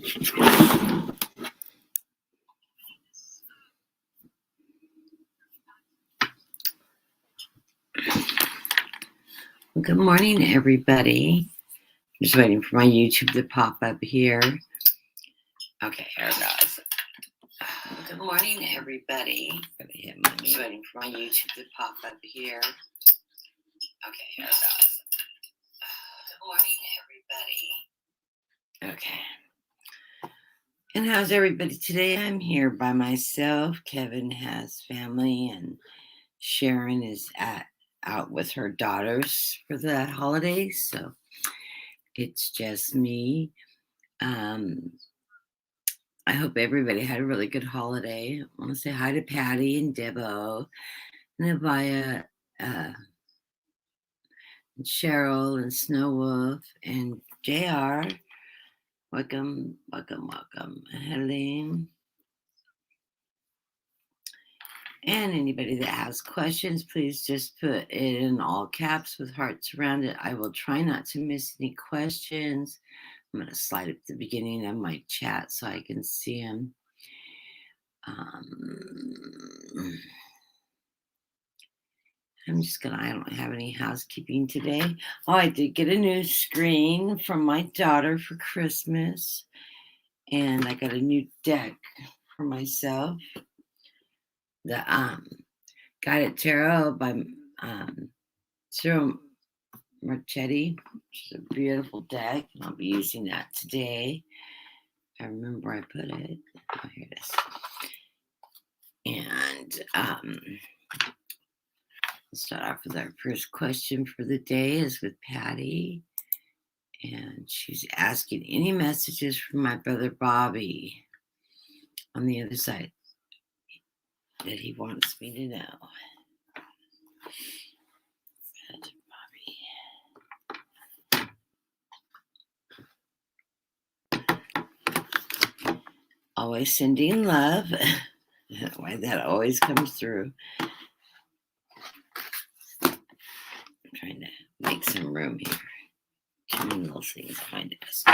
Good morning, everybody. I'm just waiting for my YouTube to pop up here. Okay, here it goes. Good morning, everybody. I'm just waiting for my YouTube to pop up here. Okay, here it goes. Good morning, everybody. Okay. And how's everybody today? I'm here by myself. Kevin has family, and Sharon is out with her daughters for the holidays, so it's just me. I hope everybody had a really good holiday. I want to say hi to Patty and Debo and Avaya, and Cheryl and Snow Wolf and JR. Welcome, welcome, welcome. Helene. And anybody that has questions, please just put it in all caps with hearts around it. I will try not to miss any questions. I'm going to slide up the beginning of my chat so I can see them. I don't have any housekeeping today. Oh, I did get a new screen from my daughter for Christmas. And I got a new deck for myself. The Guided Tarot by Cyril Marchetti, which is a beautiful deck. And I'll be using that today. I remember where I put it. Oh, here it is. And let's start off with our first question for the day is with Patty. And she's asking any messages from my brother Bobby on the other side that he wants me to know. Bobby. Always sending love. Why that always comes through. I'm trying to make some room here. Too many little things on my desk.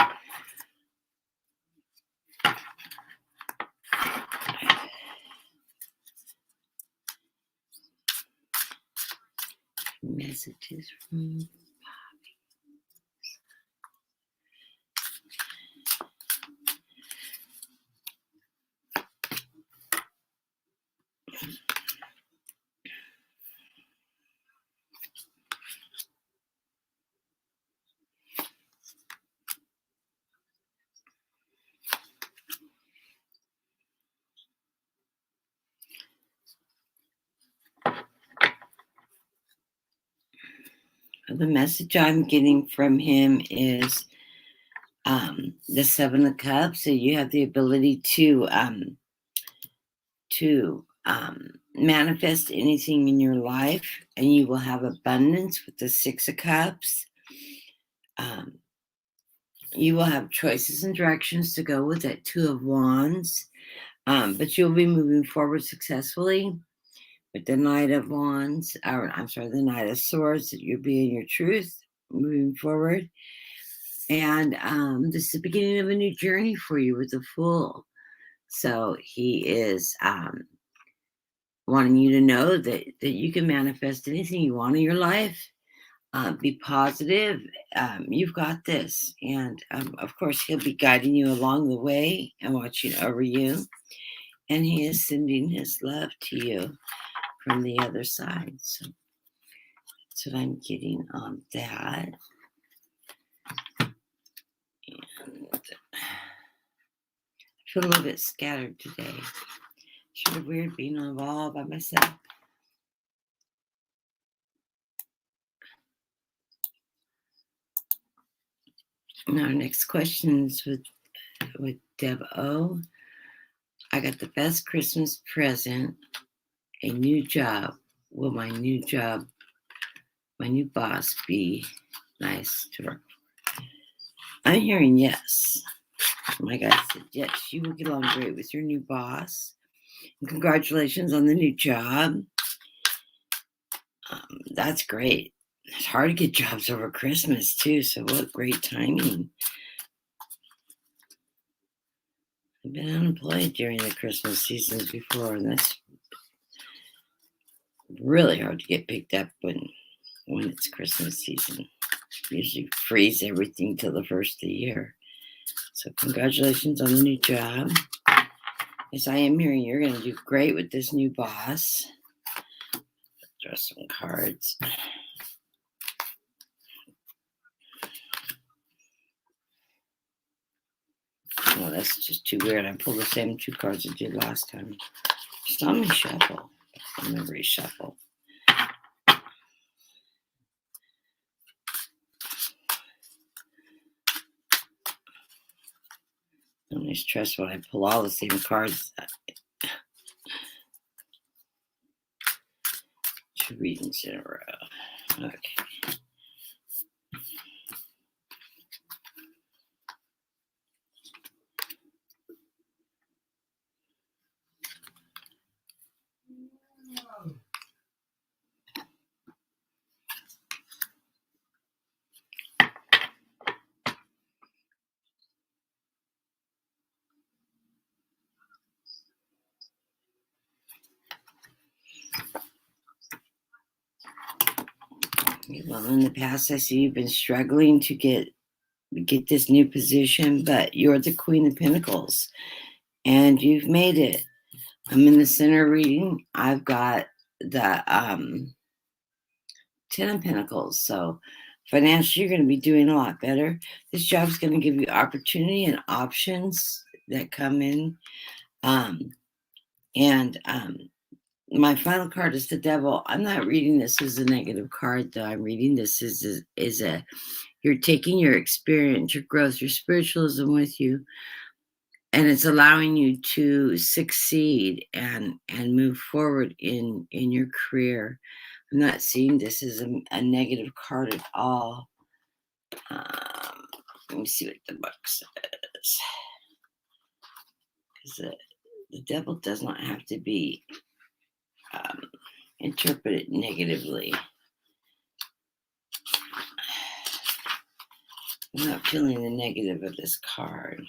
Messages from Bobby. The message I'm getting from him is the Seven of Cups. So you have the ability to manifest anything in your life, and you will have abundance with the Six of Cups. You will have choices and directions to go with that Two of Wands, but you'll be moving forward successfully. With the Knight of Wands, the Knight of Swords, that you'll be in your truth, moving forward. And this is the beginning of a new journey for you with the Fool. So he is wanting you to know that you can manifest anything you want in your life. Be positive. You've got this. And of course, he'll be guiding you along the way and watching over you. And he is sending his love to you from the other side. So that's what I'm getting on that. And I feel a little bit scattered today. Sort of weird being on a wall by myself. Now, our next question is with Deb O. I got the best Christmas present, a new job. Will my new boss be nice to work for? I'm hearing yes. My guy said yes, you will get along great with your new boss. And congratulations on the new job. That's great. It's hard to get jobs over Christmas too, so what great timing. I've been unemployed during the Christmas seasons before, and that's really hard to get picked up when it's Christmas season. Usually freeze everything till the first of the year. So congratulations on the new job. Yes, I am hearing you're going to do great with this new boss. Draw some cards. Oh, that's just too weird. I pulled the same two cards I did last time. Just let me shuffle. I'm going to reshuffle. Don't mistrust when I pull all the same cards. 2 readings in a row. Okay. Well, in the past, I see you've been struggling to get this new position, but you're the Queen of Pentacles, and you've made it. I'm in the center reading. I've got the 10 of Pentacles. So financially, you're going to be doing a lot better. This job's going to give you opportunity and options that come in. My final card is the Devil. I'm not reading this as a negative card, though. I'm reading this as you're taking your experience, your growth, your spiritualism with you, and it's allowing you to succeed and move forward in your career. I'm not seeing this as a negative card at all. Let me see what the book says. Because the Devil does not have to be interpreted negatively. I'm not feeling the negative of this card.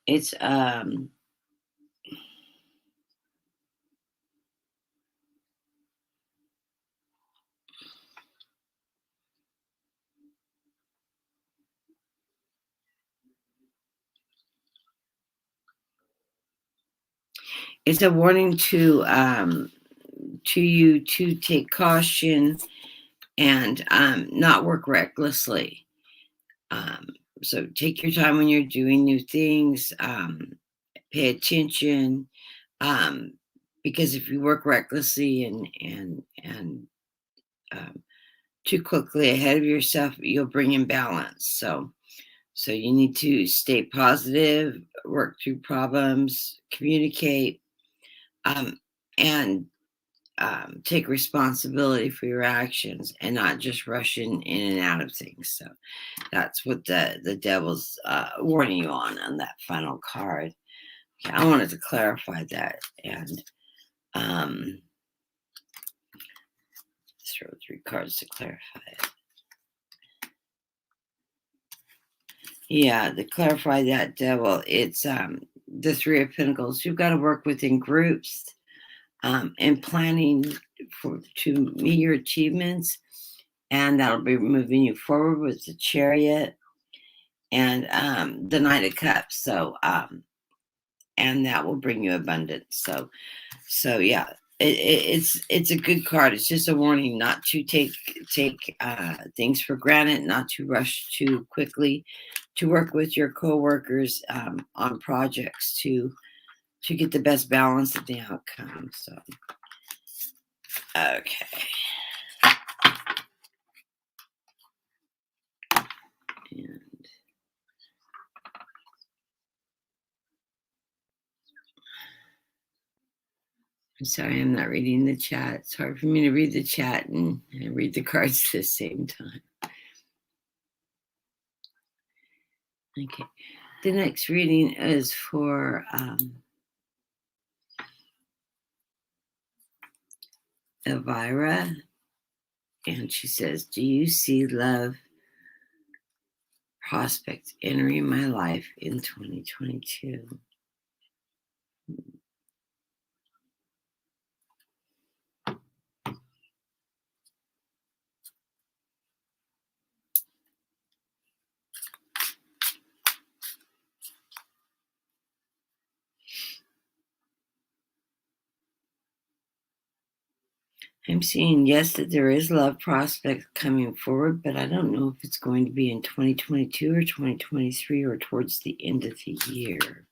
It's it's a warning to you to take caution and not work recklessly. So take your time when you're doing new things. Pay attention, because if you work recklessly and too quickly ahead of yourself, you'll bring imbalance. So you need to stay positive, work through problems, communicate, and take responsibility for your actions and not just rushing in and out of things. So that's what the Devil's warning you on that final card. Okay, I wanted to clarify that and throw 3 cards to clarify it. Yeah, to clarify that, Devil, it's the 3 of Pentacles. You've got to work within groups and planning to meet your achievements, and that'll be moving you forward with the Chariot and the Knight of Cups. So and that will bring you abundance. So yeah, it's a good card. It's just a warning not to take things for granted, not to rush too quickly, to work with your coworkers on projects to get the best balance of the outcome. So, okay. And I'm sorry, I'm not reading the chat. It's hard for me to read the chat and read the cards at the same time. Okay. The next reading is for Elvira. And she says, do you see love prospects entering my life in 2022? I'm seeing, yes, that there is love prospect coming forward, but I don't know if it's going to be in 2022 or 2023 or towards the end of the year.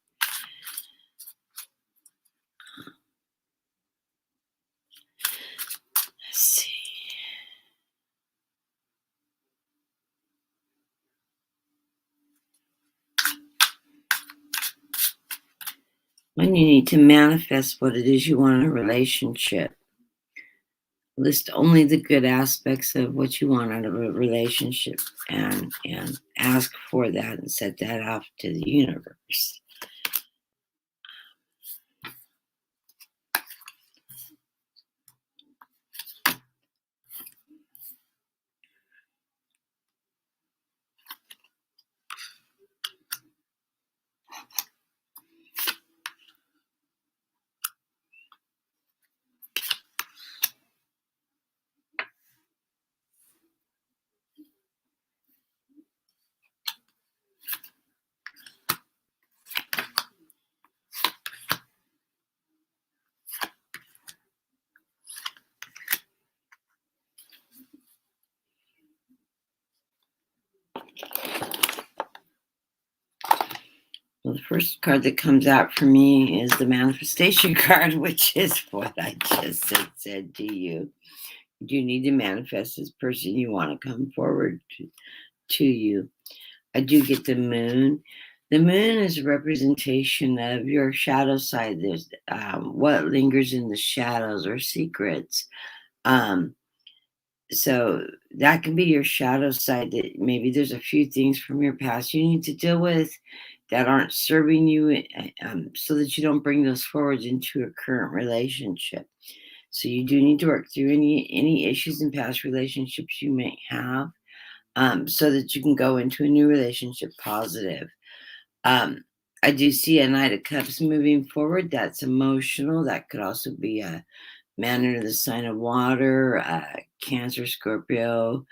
Let's see. When you need to manifest what it is you want in a relationship. List only the good aspects of what you want out of a relationship and ask for that and set that off to the universe. Well, the first card that comes out for me is the manifestation card, which is what I just said to you. You need to manifest this person you want to come forward to you. I do get the moon. The moon is a representation of your shadow side. There's what lingers in the shadows or secrets. So that can be your shadow side, that maybe there's a few things from your past you need to deal with that aren't serving you, so that you don't bring those forwards into a current relationship. So you do need to work through any issues in past relationships you may have, so that you can go into a new relationship positive. I do see a Knight of Cups moving forward. That's emotional. That could also be a man under the sign of water, Cancer, Scorpio,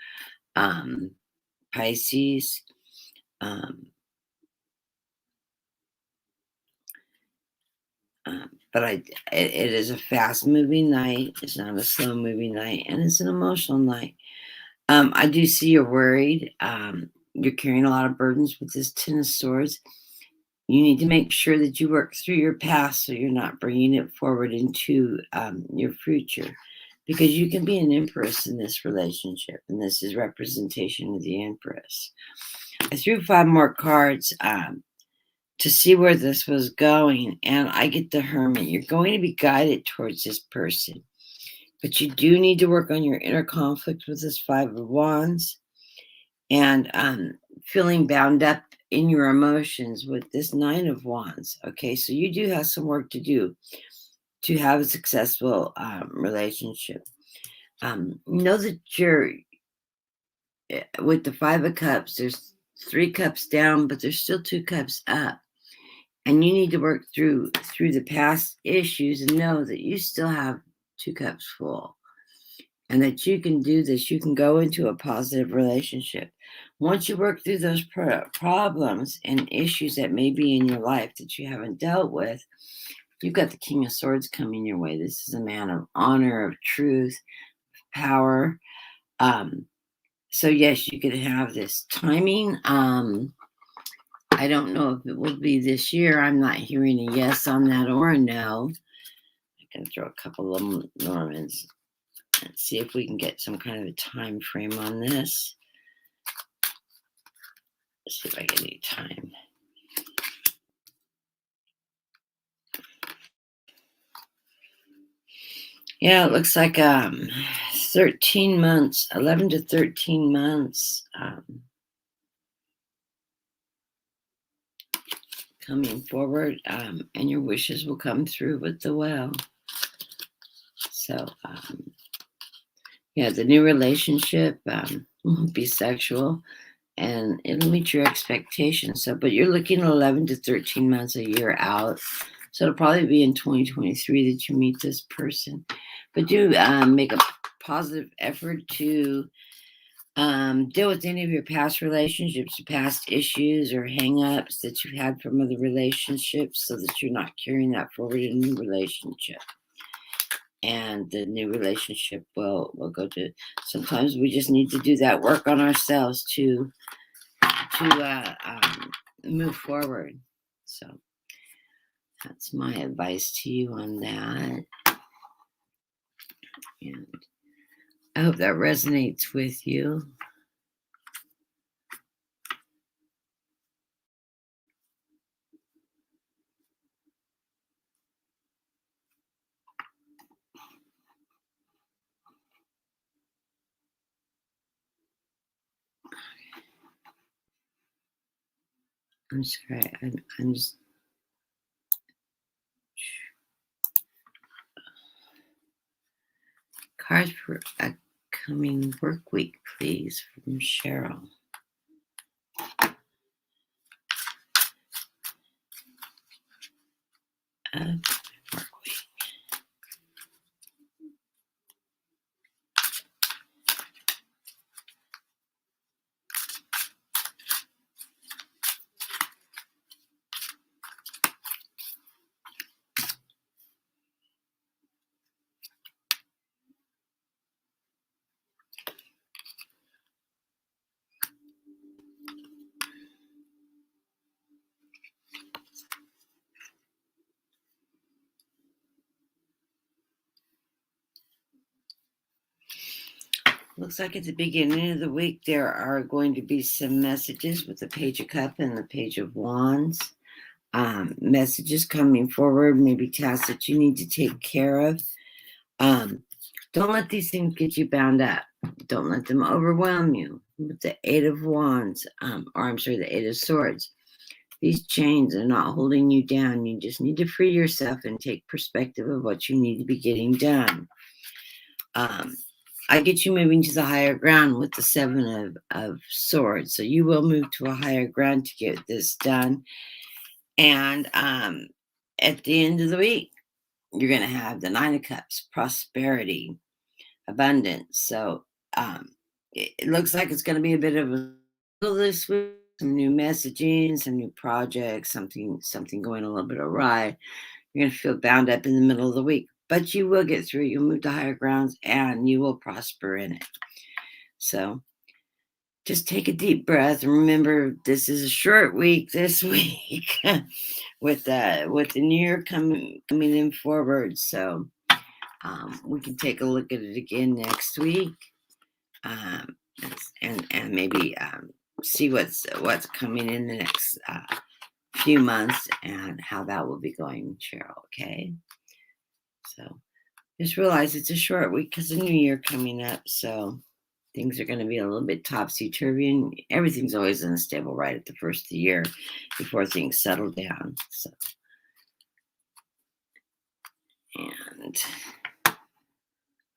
Pisces. But it is a fast-moving night. It's not a slow-moving night, and it's an emotional night. I do see you're worried. You're carrying a lot of burdens with this Ten of Swords. You need to make sure that you work through your past so you're not bringing it forward into your future, because you can be an empress in this relationship, and this is representation of the empress. I threw 5 more cards to see where this was going, and I get the Hermit. You're going to be guided towards this person, but you do need to work on your inner conflict with this 5 of Wands, and feeling bound up in your emotions with this 9 of Wands. Okay, so you do have some work to do to have a successful relationship. Know that you're with the 5 of Cups, there's 3 cups down, but there's still 2 cups up. And you need to work through the past issues and know that you still have 2 cups full, and that you can do this. You can go into a positive relationship. Once you work through those problems and issues that may be in your life that you haven't dealt with, you've got the King of Swords coming your way. This is a man of honor, of truth, power. So yes, you could have this timing. I don't know if it will be this year. I'm not hearing a yes on that or a no. I can throw a couple of Normans and see if we can get some kind of a time frame on this. Let's see if I get any time. Yeah, it looks like 13 months, 11 to 13 months coming forward, and your wishes will come through with the well. So, yeah, the new relationship won't be sexual, and it'll meet your expectations. So, but you're looking at 11 to 13 months, a year out. So it'll probably be in 2023 that you meet this person. But do make a positive effort to deal with any of your past relationships, past issues or hang-ups that you've had from other relationships, so that you're not carrying that forward in a new relationship. And the new relationship will go to. Sometimes we just need to do that work on ourselves to move forward. So that's my advice to you on that. And I hope that resonates with you. I'm sorry. I'm just. Cards for a coming work week, please, from Cheryl. Work week. Looks like at the beginning of the week there are going to be some messages with the Page of Cups and the Page of Wands. Messages coming forward, maybe tasks that you need to take care of. Don't let these things get you bound up. Don't let them overwhelm you. With the Eight of Wands, the Eight of Swords. These chains are not holding you down. You just need to free yourself and take perspective of what you need to be getting done. I get you moving to the higher ground with the Seven of Swords. So you will move to a higher ground to get this done. And at the end of the week, you're going to have the Nine of Cups, prosperity, abundance. So it looks like it's going to be a bit of a this week. Some new messaging, some new projects, something going a little bit awry. You're going to feel bound up in the middle of the week, but you will get through. You'll move to higher grounds and you will prosper in it. So just take a deep breath and remember this is a short week this week with the new year coming in forward. So we can take a look at it again next week, and maybe see what's coming in the next few months and how that will be going, Cheryl. Okay, so just realize it's a short week because the new year coming up, so things are going to be a little bit topsy-turvy, and everything's always unstable right at the first of the year before things settle down. So, and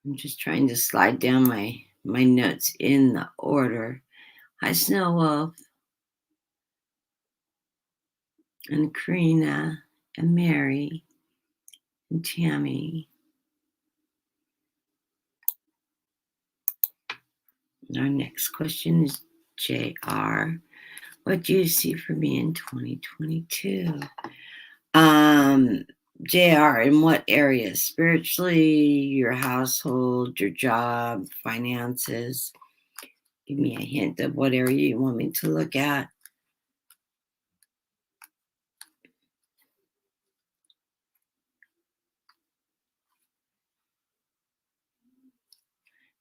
I'm just trying to slide down my notes in the order. Hi, Snow Wolf, and Karina, and Mary, and Tammy. Our next question is JR. What do you see for me in 2022? JR, in what areas? Spiritually, your household, your job, finances? Give me a hint of what area you want me to look at.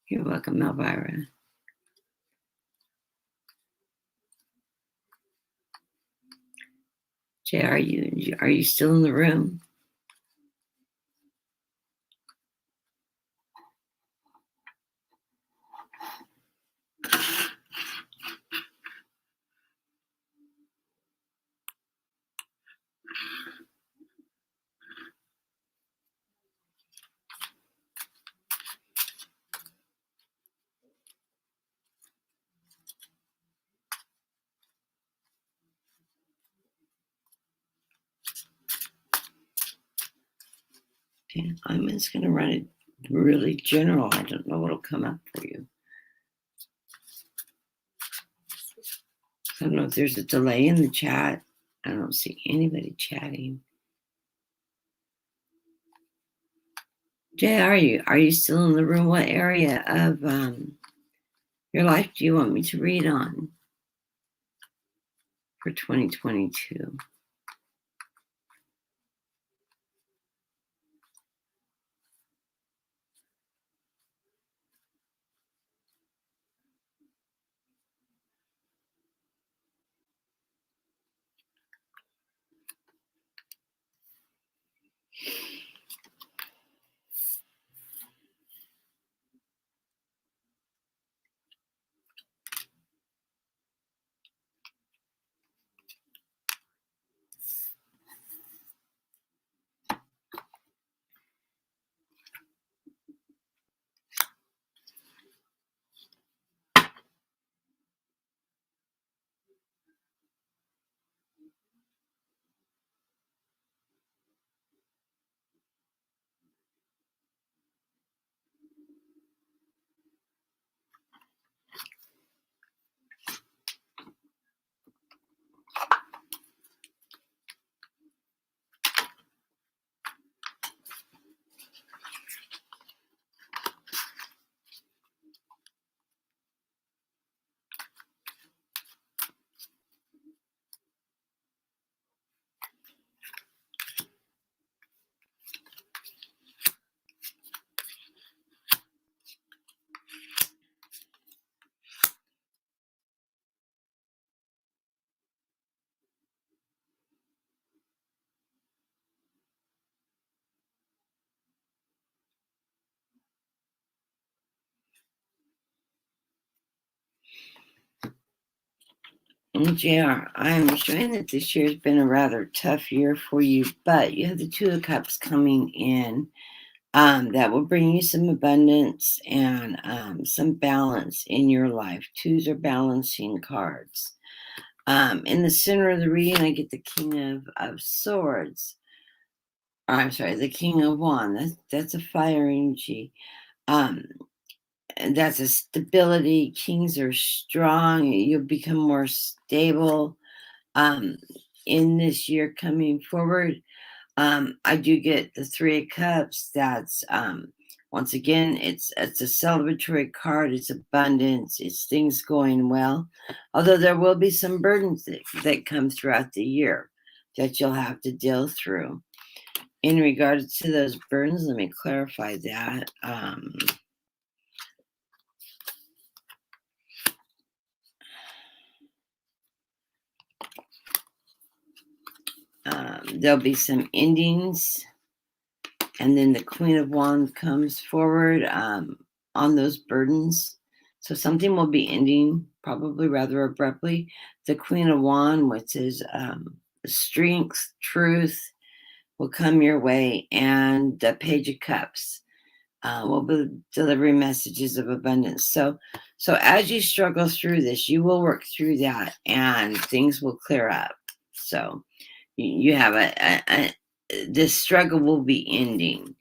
You're welcome, Elvira. Jay, are you still in the room? Okay, I'm just going to run it really general. I don't know what'll come up for you. I don't know if there's a delay in the chat. I don't see anybody chatting. Jay, are you still in the room? What area of your life do you want me to read on for 2022? JR, I'm showing that this year's been a rather tough year for you, but you have the Two of Cups coming in. That will bring you some abundance and some balance in your life. Twos are balancing cards. In the center of the reading, I get the King of Swords. I'm sorry, the King of Wands. That's a fire energy. And that's a stability. Kings are strong. You'll become more stable in this year coming forward. I do get the Three of Cups. That's once again, it's a celebratory card. It's abundance. It's things going well. Although there will be some burdens that come throughout the year that you'll have to deal through. In regards to those burdens, let me clarify that. There'll be some endings, and then the Queen of Wands comes forward on those burdens. So something will be ending probably rather abruptly. The Queen of Wands, which is strength, truth, will come your way, and the Page of Cups will be delivering messages of abundance. So as you struggle through this, you will work through that, and things will clear up. So you have this struggle will be ending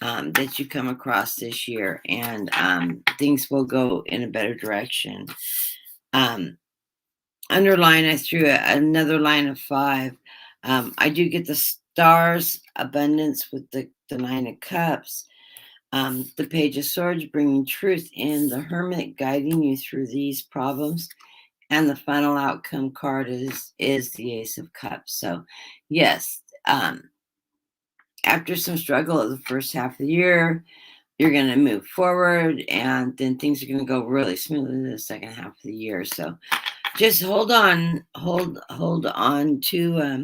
that you come across this year, and things will go in a better direction. Underline, I threw another line of 5. I do get the stars, abundance with the Nine of Cups. The Page of Swords bringing truth in, the Hermit guiding you through these problems. And the final outcome card is the Ace of Cups. So, yes, after some struggle at the first half of the year, you're going to move forward, and then things are going to go really smoothly in the second half of the year. So just hold on to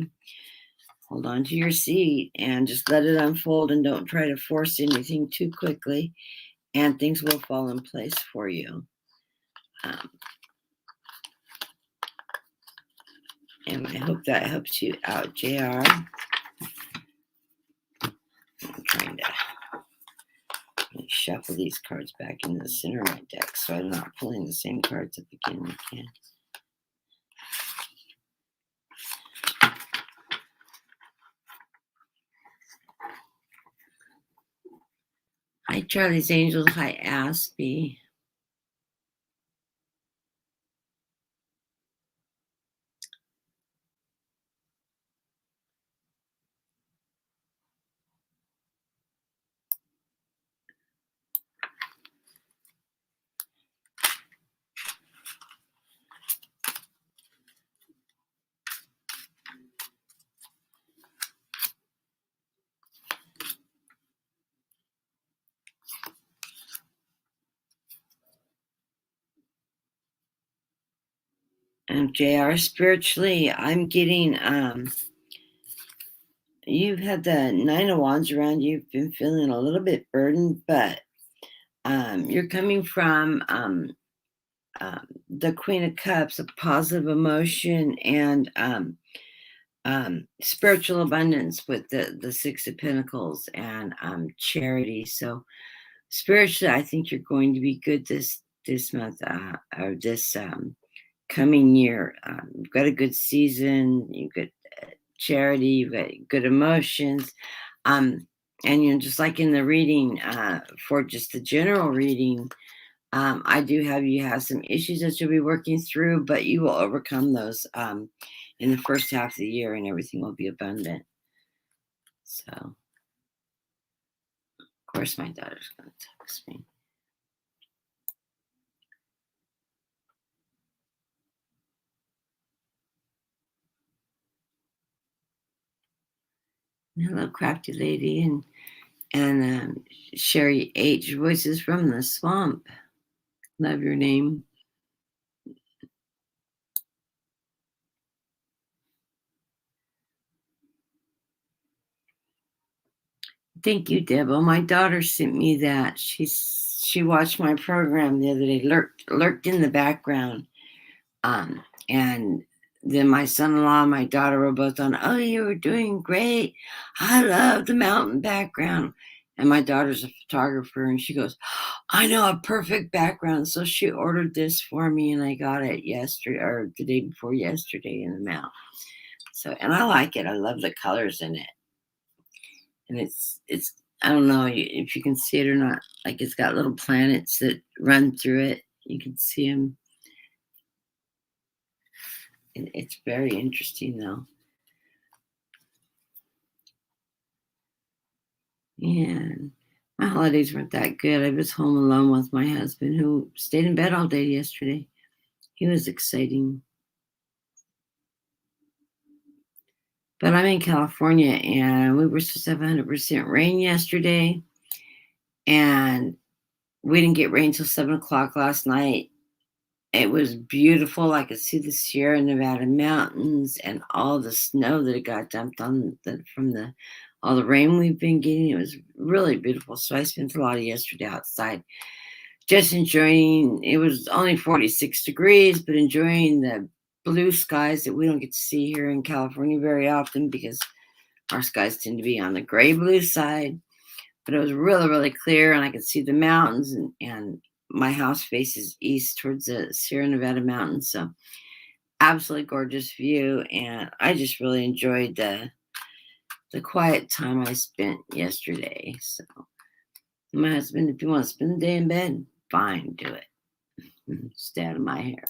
your seat and just let it unfold, and don't try to force anything too quickly, and things will fall in place for you. And I hope that helps you out, JR. I'm trying to shuffle these cards back into the center of my deck so I'm not pulling the same cards up again and again. Hi, Charlie's Angels. Hi, Aspie. And JR, spiritually, I'm getting, you've had the Nine of Wands around you. You've been feeling a little bit burdened, but you're coming from the Queen of Cups, a positive emotion, and spiritual abundance with the Six of Pentacles, and charity. So spiritually, I think you're going to be good this month, or this coming year. You've got a good season, you've got charity, you've got good emotions. And just like in the reading, for just the general reading, I do have you have some issues that you'll be working through, but you will overcome those in the first half of the year, and everything will be abundant. So, of course, my daughter's going to text me. Hello, crafty lady, and Sherry H. Voices from the Swamp. Love your name. Thank you, Debo. My daughter sent me that. She watched my program the other day, lurked in the background. And then my son-in-law and my daughter were both on, oh, you were doing great. I love the mountain background. And my daughter's a photographer, and she goes, I know a perfect background. So she ordered this for me, and I got it yesterday, or the day before yesterday, in the mail. So, and I like it. I love the colors in it. And it's I don't know if you can see it or not. Like, it's got little planets that run through it. You can see them. It's very interesting, though. And my holidays weren't that good. I was home alone with my husband, who stayed in bed all day yesterday. He was exciting. But I'm in California, and we were supposed to have 100% rain yesterday. And we didn't get rain till 7 o'clock last night. It was beautiful. I could see the Sierra Nevada mountains and all the snow that it got dumped on from all the rain we've been getting. It was really beautiful. So I spent a lot of yesterday outside, just enjoying. It was only 46 degrees, but enjoying the blue skies that we don't get to see here in California very often, because our skies tend to be on the gray blue side. But it was really, really clear, and I could see the mountains, and my house faces east towards the Sierra Nevada mountains. So absolutely gorgeous view. And I just really enjoyed the quiet time I spent yesterday. So my husband, if you want to spend the day in bed, fine, do it. Stay out of my hair.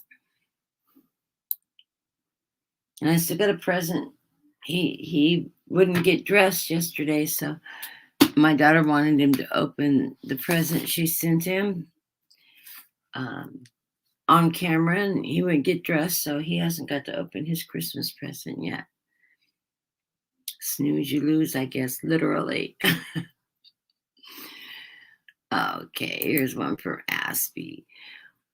And I still got a present. He wouldn't get dressed yesterday, so my daughter wanted him to open the present she sent him on camera, and he would get dressed, so he hasn't got to open his Christmas present yet. Snooze, you lose, I guess, literally. Okay, here's one for Aspie.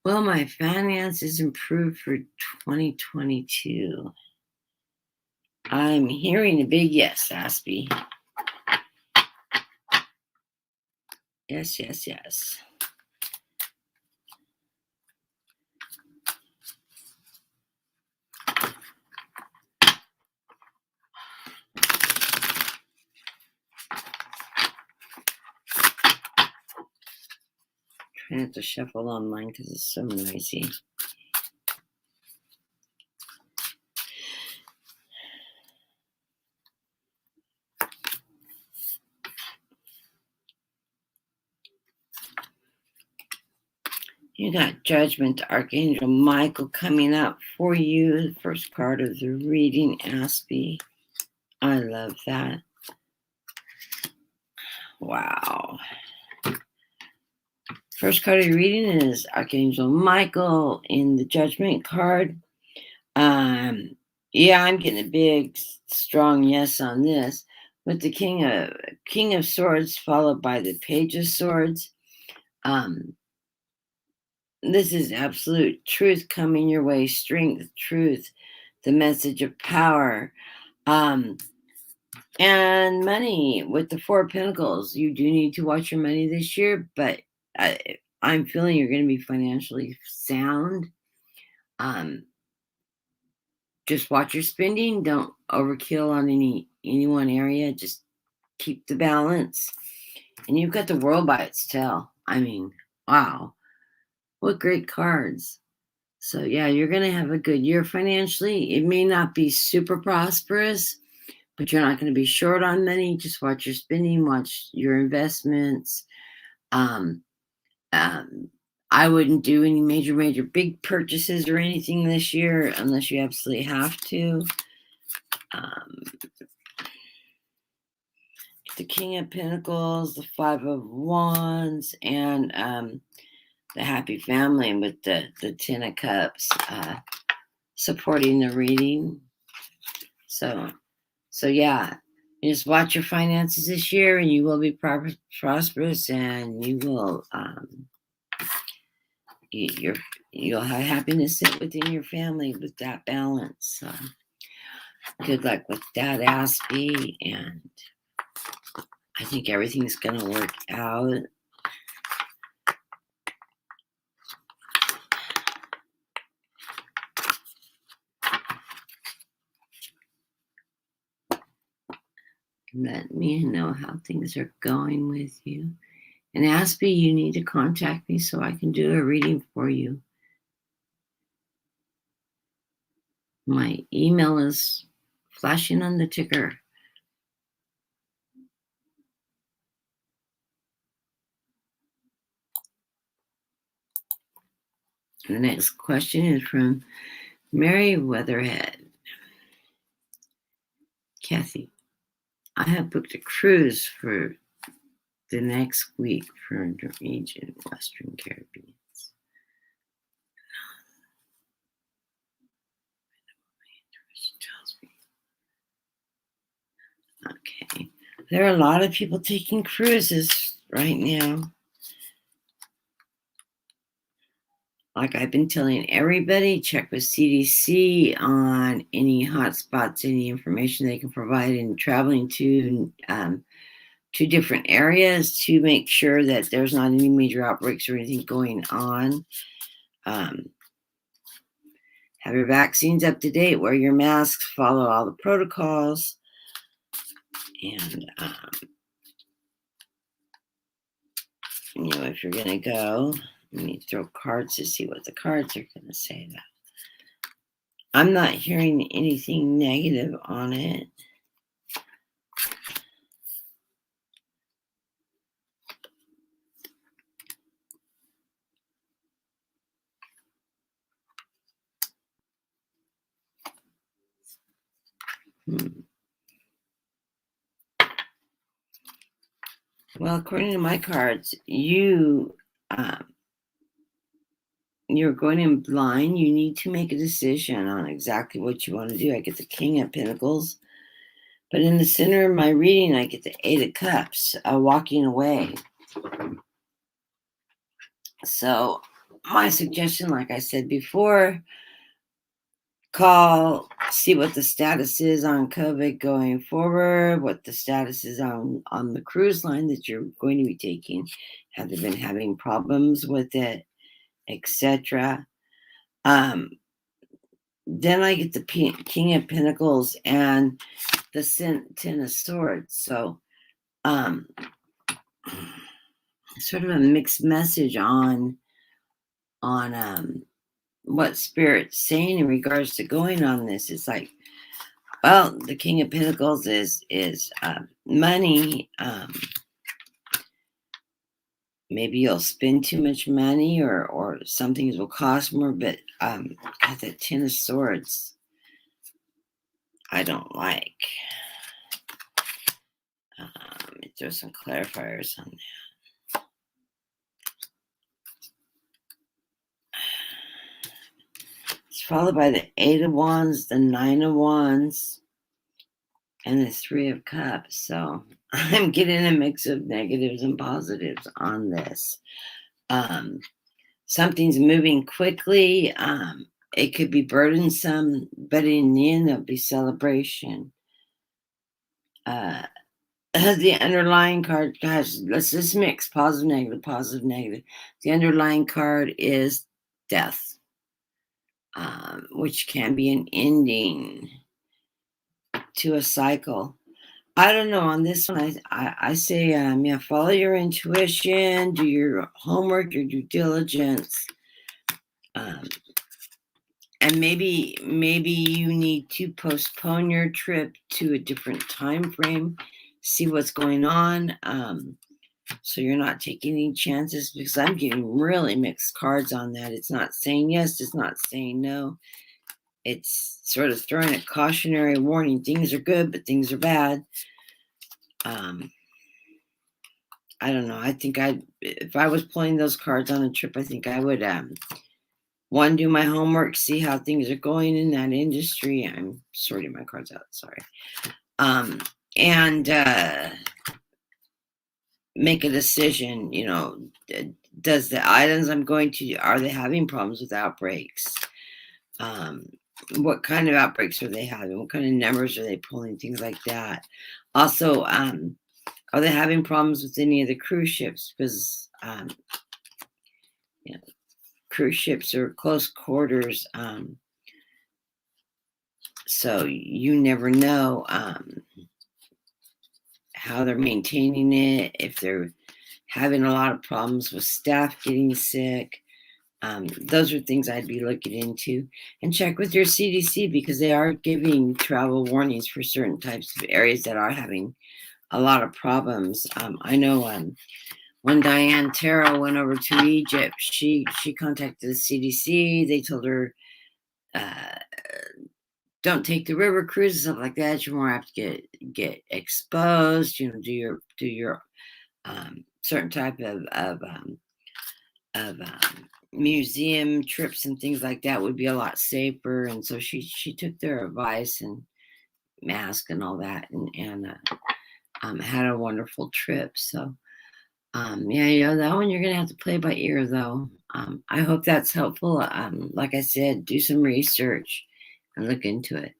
Will my finances improve for 2022? I'm hearing a big yes, Aspie. Yes, yes, yes. Trying not to shuffle online because it's so noisy. You got Judgment, Archangel Michael coming up for you. The first card of the reading, Aspie. I love that. Wow. First card of your reading is Archangel Michael in the Judgment card. Yeah, I'm getting a big, strong yes on this. With the King of Swords followed by the Page of Swords. This is absolute truth coming your way, strength, truth, the message of power, and money with the Four of Pentacles. You do need to watch your money this year, but I'm feeling you're going to be financially sound. Just watch your spending. Don't overkill on any one area. Just keep the balance. And you've got the world by its tail. I mean, wow. What great cards. So yeah, you're going to have a good year financially. It may not be super prosperous, but you're not going to be short on money. Just watch your spending, watch your investments. I wouldn't do any major big purchases or anything this year unless you absolutely have to. The King of Pentacles, the Five of Wands, and the Happy Family with the Ten of Cups supporting the reading. So yeah, you just watch your finances this year, and you will be prosperous, and you will you'll have happiness within your family with that balance. Good luck with that, Aspie, and I think everything's going to work out. Let me know how things are going with you. And Aspie, you need to contact me so I can do a reading for you. My email is flashing on the ticker. The next question is from Mary Weatherhead. Kathy, I have booked a cruise for the next week for the region, Western Caribbean. Okay. There are a lot of people taking cruises right now. Like I've been telling everybody, check with CDC on any hotspots, any information they can provide in traveling to different areas to make sure that there's not any major outbreaks or anything going on. Have your vaccines up to date, wear your masks, follow all the protocols. And, if you're going to go, let me throw cards to see what the cards are going to say. That I'm not hearing anything negative on it. Well, according to my cards, you're going in blind. You need to make a decision on exactly what you want to do. I get the King of Pentacles, but in the center of my reading, I get the Eight of Cups, walking away. So my suggestion, like I said before, call, see what the status is on COVID going forward, what the status is on the cruise line that you're going to be taking. Have they been having problems with it, etc.? Then I get the King of Pentacles and the Ten of Swords. So sort of a mixed message on what Spirit's saying in regards to going on this. It's like, well, the King of Pentacles is money. Maybe you'll spend too much money, or some things will cost more. But at the Ten of Swords, I don't like. Let me throw some clarifiers on that. It's followed by the Eight of Wands, the Nine of Wands, and the Three of Cups. So I'm getting a mix of negatives and positives on this. Something's moving quickly. It could be burdensome, but in the end, there'll be celebration. The underlying card, guys, let's just mix positive, negative, positive, negative. The underlying card is death, which can be an ending to a cycle. I don't know. On this one, I say, yeah, follow your intuition, do your homework, your due diligence, and maybe you need to postpone your trip to a different time frame. See what's going on, so you're not taking any chances, because I'm getting really mixed cards on that. It's not saying yes, it's not saying no. It's sort of throwing a cautionary warning. Things are good, but things are bad. I don't know. I think if I was playing those cards on a trip, I think I would, one, do my homework, see how things are going in that industry. I'm sorting my cards out, sorry. And make a decision, does the items I'm going to, are they having problems with outbreaks? What kind of outbreaks are they having? What kind of numbers are they pulling? Things like that. Also, are they having problems with any of the cruise ships? Because, cruise ships are close quarters. So you never know how they're maintaining it, if they're having a lot of problems with staff getting sick. Those are things I'd be looking into. And check with your CDC, because they are giving travel warnings for certain types of areas that are having a lot of problems. I know when Diane Terrell went over to Egypt, she contacted the CDC. They told her, don't take the river cruises, stuff like that. You're more apt to get exposed. Do your certain type of museum trips and things like that would be a lot safer. And so she took their advice and mask and all that, and had a wonderful trip. So yeah, that one you're gonna have to play by ear, though. I hope that's helpful. Like I said, do some research and look into it.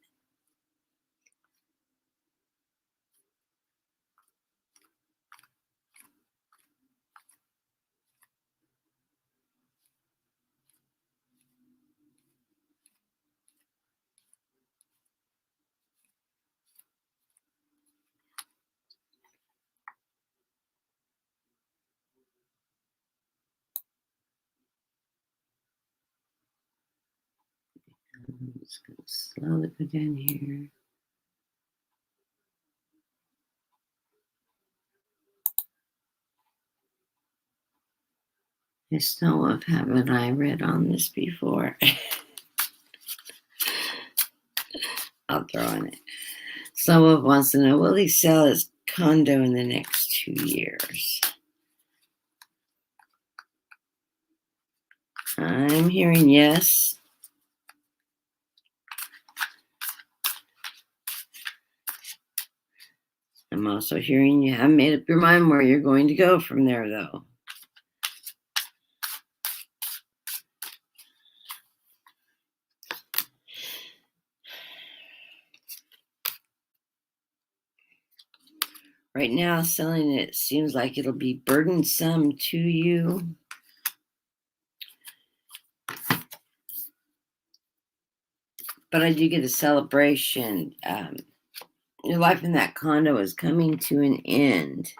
I'm just gonna slowly go down here. I still love, haven't I read on this before? I'll throw on it. Someone wants to know, will he sell his condo in the next 2 years? I'm hearing yes. I'm also hearing you haven't made up your mind where you're going to go from there, though. Right now, selling it seems like it'll be burdensome to you. But I do get a celebration. Your life in that condo is coming to an end.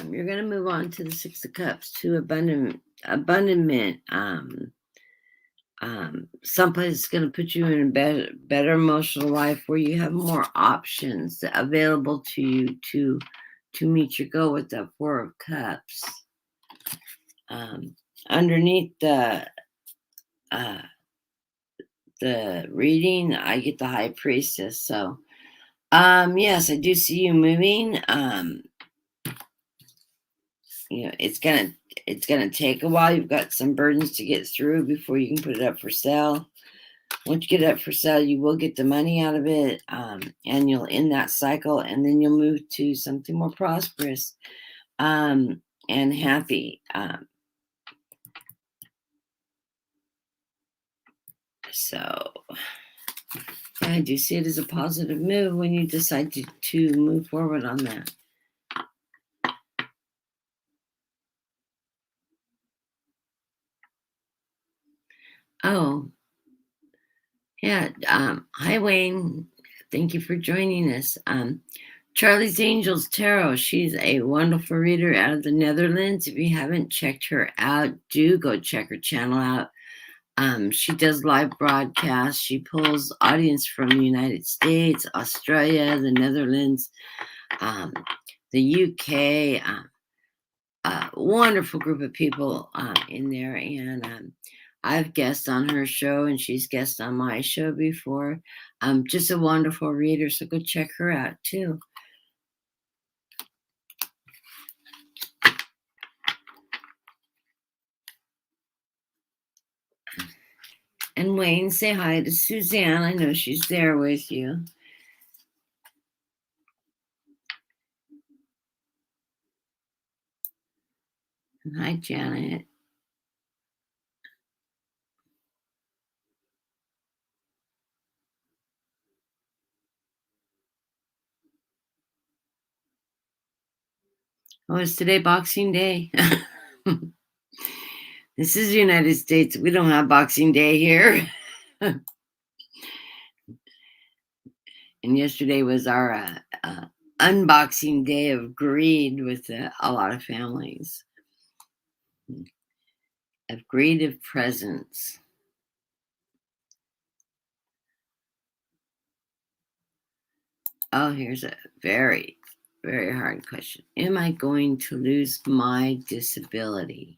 You're going to move on to the Six of Cups, to abundament. Someplace is going to put you in a better emotional life where you have more options available to you to meet your goal with the Four of Cups. Underneath the reading, I get the High Priestess. So, yes, I do see you moving. It's gonna take a while. You've got some burdens to get through before you can put it up for sale. Once you get it up for sale, you will get the money out of it, and you'll end that cycle, and then you'll move to something more prosperous and happy. So I do see it as a positive move when you decide to move forward on that. Oh, yeah. Hi, Wayne. Thank you for joining us. Charlie's Angels Tarot. She's a wonderful reader out of the Netherlands. If you haven't checked her out, do go check her channel out. She does live broadcasts. She pulls audience from the United States, Australia, the Netherlands, the UK. Wonderful group of people in there, and I've guested on her show, and she's guested on my show before. Just a wonderful reader, so go check her out too. And Wayne, say hi to Suzanne. I know she's there with you. And hi, Janet. Oh, it's today Boxing Day. This is the United States. We don't have Boxing Day here. And yesterday was our unboxing day of greed with a lot of families. Of greed of presents. Oh, here's a very, very hard question. Am I going to lose my disability?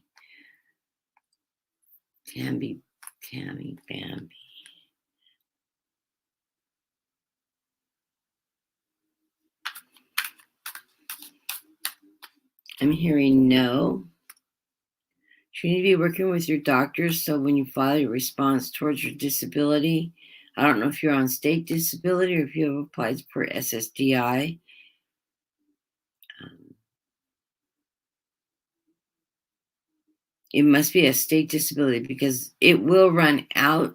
Tammy Bambi. I'm hearing no. You need to be working with your doctors, so when you file your response towards your disability, I don't know if you're on state disability or if you have applied for SSDI. It must be a state disability because it will run out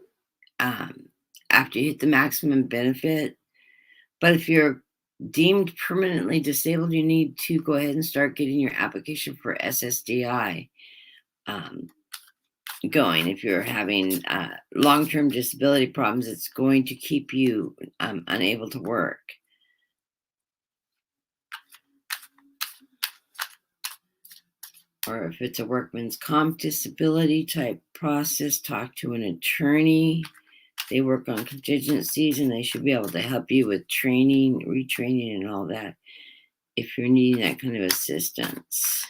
after you hit the maximum benefit. But if you're deemed permanently disabled, you need to go ahead and start getting your application for SSDI going. If you're having long-term disability problems, it's going to keep you unable to work. Or if it's a workman's comp disability type process, talk to an attorney. They work on contingencies, and they should be able to help you with training, retraining, and all that if you're needing that kind of assistance.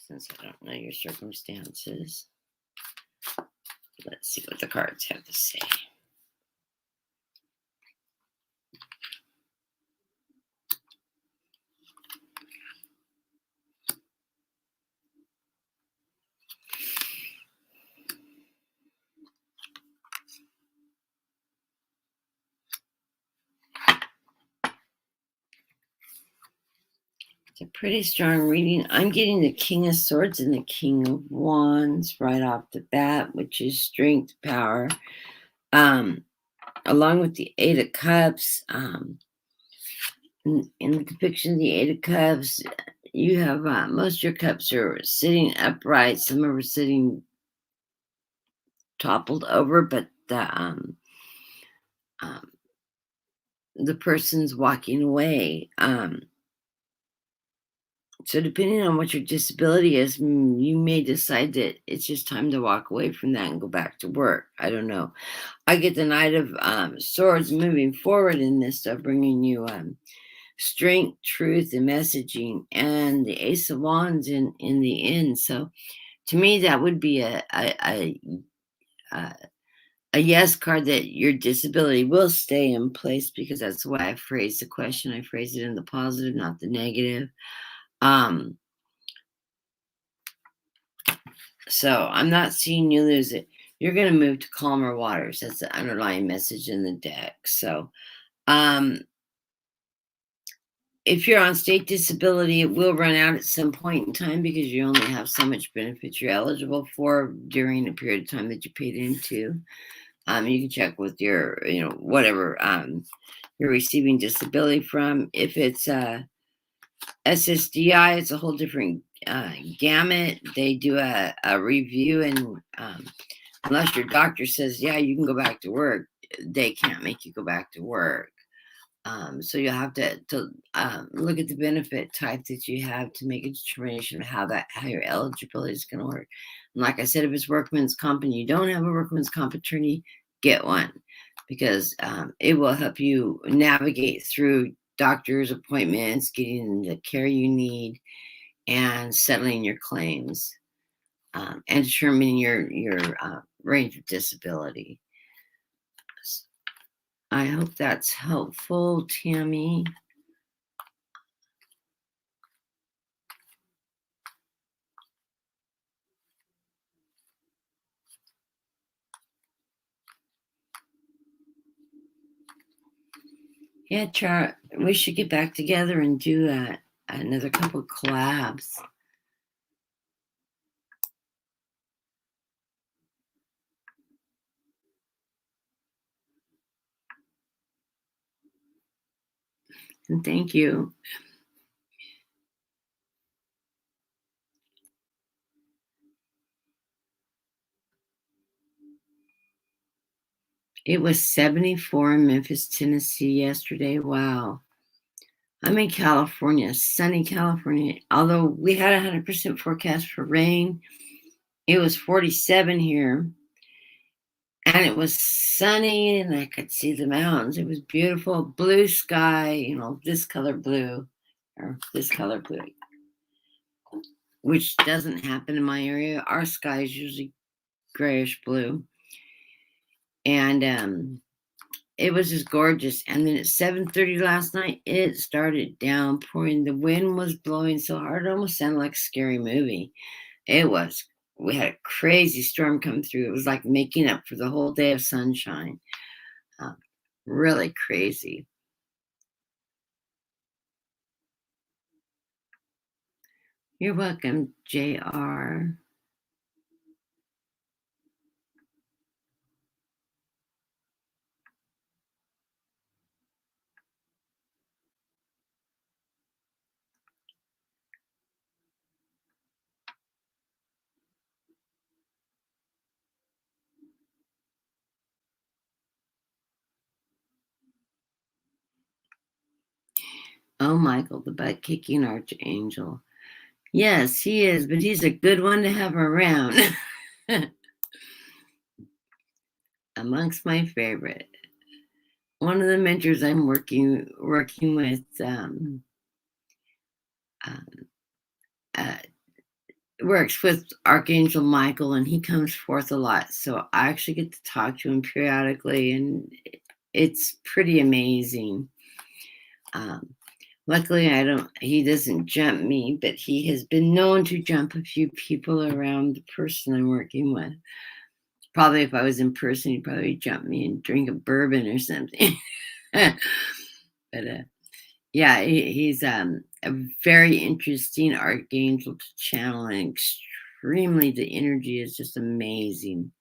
Since I don't know your circumstances, let's see what the cards have to say. It's a pretty strong reading. I'm getting the King of Swords and the King of Wands right off the bat, which is strength, power. along with the Eight of Cups. In the depiction of the Eight of Cups, you have most of your cups are sitting upright. Some are sitting toppled over, but the person's walking away. So depending on what your disability is, you may decide that it's just time to walk away from that and go back to work. I don't know. I get the Knight of Swords moving forward in this stuff, bringing you strength, truth, and messaging, and the Ace of Wands in the end. So to me, that would be a yes card, that your disability will stay in place, because that's why I phrased the question. I phrased it in the positive, not the negative. So I'm not seeing you lose it. You're going to move to calmer waters. That's the underlying message in the deck. So if you're on state disability, it will run out at some point in time, because you only have so much benefits you're eligible for during a period of time that you paid into. You can check with your, whatever you're receiving disability from. If it's SSDI, it's a whole different gamut. They do a review, and unless your doctor says, yeah, you can go back to work, they can't make you go back to work. So you'll have to look at the benefit type that you have to make a determination of how your eligibility is going to work. And like I said, if it's workman's comp and you don't have a workman's comp attorney, get one, because it will help you navigate through doctor's appointments, getting the care you need, and settling your claims, and determining your range of disability. I hope that's helpful, Tammy. Yeah, Char, we should get back together and do another couple of collabs. And thank you. It was 74 in Memphis, Tennessee yesterday. Wow. I'm in California, sunny California. Although we had 100% forecast for rain, it was 47 here. And it was sunny, and I could see the mountains. It was beautiful, blue sky, this color blue, or this color blue, which doesn't happen in my area. Our sky is usually grayish blue. And it was just gorgeous. And then at 7:30 last night, it started downpouring. The wind was blowing so hard, it almost sounded like a scary movie. It was. We had a crazy storm come through. It was like making up for the whole day of sunshine. Really crazy. You're welcome, JR. Oh, Michael, the butt kicking Archangel. Yes, he is, but he's a good one to have around. Amongst my favorite. One of the mentors I'm working with works with Archangel Michael, and he comes forth a lot. So I actually get to talk to him periodically, and it's pretty amazing. Luckily, he doesn't jump me, but he has been known to jump a few people around the person I'm working with. Probably if I was in person, he'd probably jump me and drink a bourbon or something. But yeah, he's a very interesting archangel to channel, and extremely, the energy is just amazing.